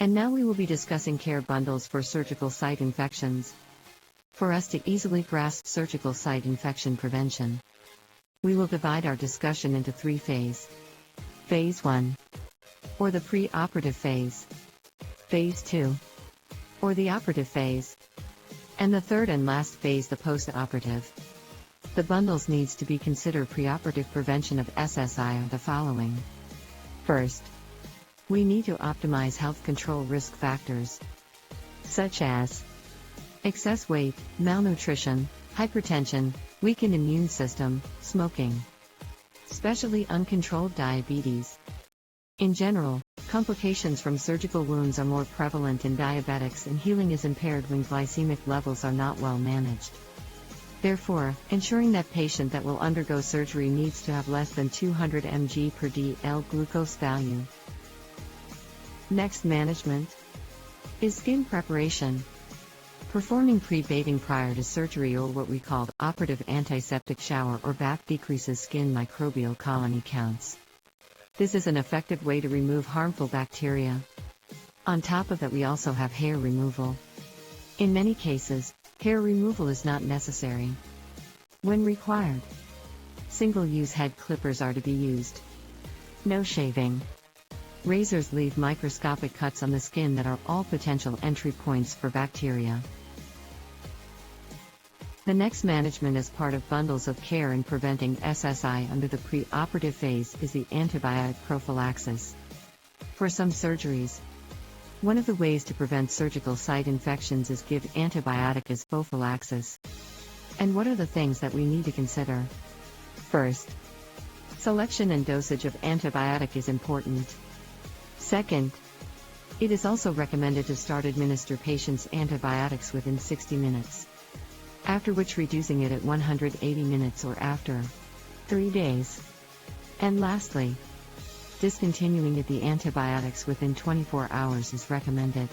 And now we will be discussing care bundles for surgical site infections. For us to easily grasp surgical site infection prevention, we will divide our discussion into 3 phases. Phase 1, or the pre-operative phase. Phase 2, or the operative phase. And the third and last phase, the post-operative. The bundles needs to be considered preoperative prevention of SSI are the following. First, we need to optimize health control risk factors, such as excess weight, malnutrition, hypertension, weakened immune system, smoking, especially uncontrolled diabetes. In general, complications from surgical wounds are more prevalent in diabetics and healing is impaired when glycemic levels are not well managed. Therefore, ensuring that patient that will undergo surgery needs to have less than 200 mg per dl glucose value. Next management is skin preparation. Performing pre-bathing prior to surgery, or what we call operative antiseptic shower or bath, decreases skin microbial colony counts. This is an effective way to remove harmful bacteria. On top of that, we also have hair removal. In many cases, hair removal is not necessary. When required, single-use head clippers are to be used. No shaving. Razors leave microscopic cuts on the skin that are all potential entry points for bacteria. The next management as part of bundles of care in preventing SSI under the pre-operative phase is the antibiotic prophylaxis. For some surgeries, one of the ways to prevent surgical site infections is give antibiotic as prophylaxis. And what are the things that we need to consider? First, selection and dosage of antibiotic is important. Second, it is also recommended to start administer patients antibiotics within 60 minutes, after which reducing it at 180 minutes or after 3 days. And lastly, discontinuing the antibiotics within 24 hours is recommended.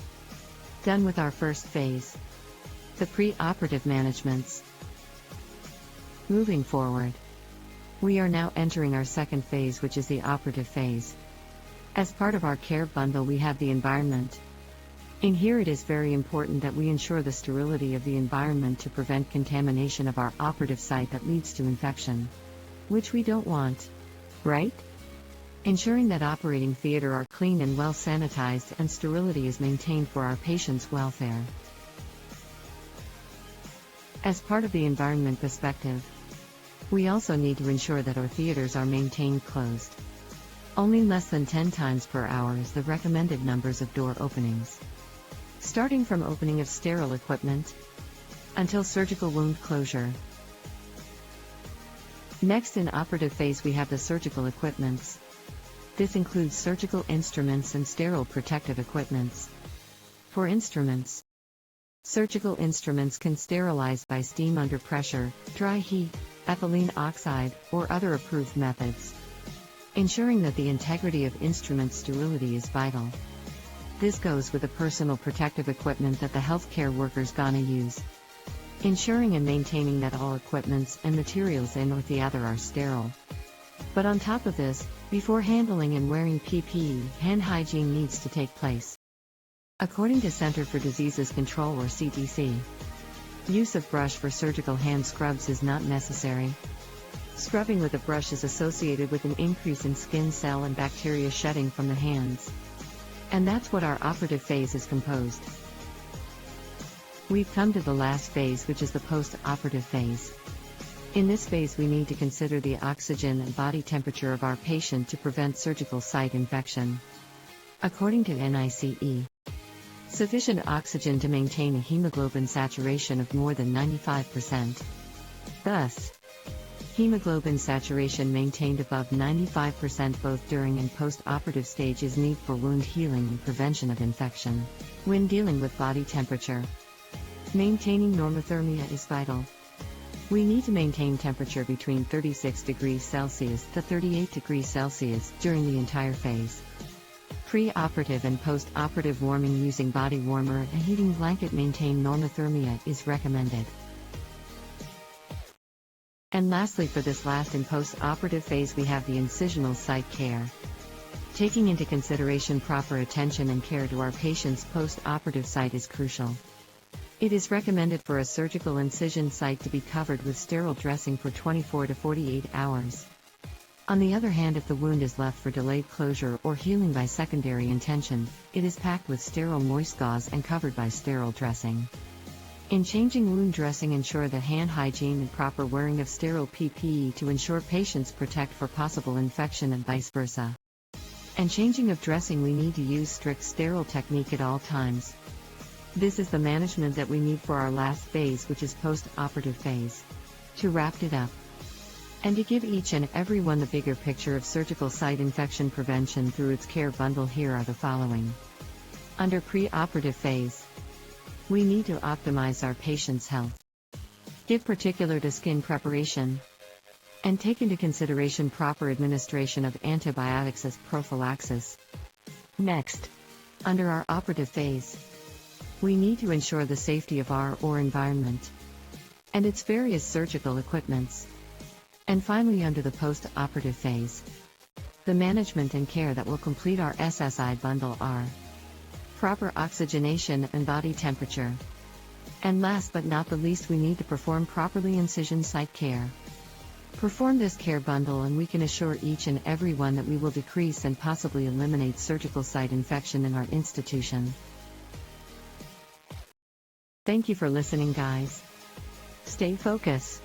Done with our first phase, the pre-operative managements. Moving forward, we are now entering our second phase, which is the operative phase. As part of our care bundle, we have the environment. In here it is very important that we ensure the sterility of the environment to prevent contamination of our operative site that leads to infection, which we don't want, right? Ensuring that operating theater are clean and well sanitized and sterility is maintained for our patients' welfare. As part of the environment perspective, we also need to ensure that our theaters are maintained closed. Only less than 10 times per hour is the recommended numbers of door openings, starting from opening of sterile equipment until surgical wound closure. Next, in operative phase, we have the surgical equipments. This includes surgical instruments and sterile protective equipments. For instruments, surgical instruments can sterilize by steam under pressure, dry heat, ethylene oxide, or other approved methods. Ensuring that the integrity of instrument sterility is vital. This goes with the personal protective equipment that the healthcare workers gonna use. Ensuring and maintaining that all equipments and materials in or the other are sterile. But on top of this, before handling and wearing PPE, hand hygiene needs to take place. According to Center for Diseases Control, or CDC, use of brush for surgical hand scrubs is not necessary. Scrubbing with a brush is associated with an increase in skin cell and bacteria shedding from the hands. And that's what our operative phase is composed. We've come to the last phase, which is the post-operative phase. In this phase, we need to consider the oxygen and body temperature of our patient to prevent surgical site infection. According to NICE, sufficient oxygen to maintain a hemoglobin saturation of more than 95%. Thus, hemoglobin saturation maintained above 95% both during and post-operative stage is needed for wound healing and prevention of infection. When dealing with body temperature, maintaining normothermia is vital. We need to maintain temperature between 36 degrees Celsius to 38 degrees Celsius during the entire phase. Pre-operative and post-operative warming using body warmer and heating blanket maintain normothermia is recommended. And lastly, for this last and post-operative phase, we have the incisional site care. Taking into consideration proper attention and care to our patient's post-operative site is crucial. It is recommended for a surgical incision site to be covered with sterile dressing for 24 to 48 hours. On the other hand, if the wound is left for delayed closure or healing by secondary intention, it is packed with sterile moist gauze and covered by sterile dressing. In changing wound dressing, ensure the hand hygiene and proper wearing of sterile PPE to ensure patients protect for possible infection and vice versa. And changing of dressing, we need to use strict sterile technique at all times. This is the management that we need for our last phase, which is post-operative phase. To wrap it up, and to give each and every one the bigger picture of surgical site infection prevention through its care bundle, here are the following. Under pre-operative phase, we need to optimize our patient's health. Give particular to skin preparation, and take into consideration proper administration of antibiotics as prophylaxis. Next, under our operative phase, we need to ensure the safety of our environment and its various surgical equipments. And finally, under the post-operative phase, the management and care that will complete our SSI bundle are proper oxygenation and body temperature. And last but not the least, we need to perform properly incision site care. Perform this care bundle and we can assure each and every one that we will decrease and possibly eliminate surgical site infection in our institution. Thank you for listening, guys. Stay focused.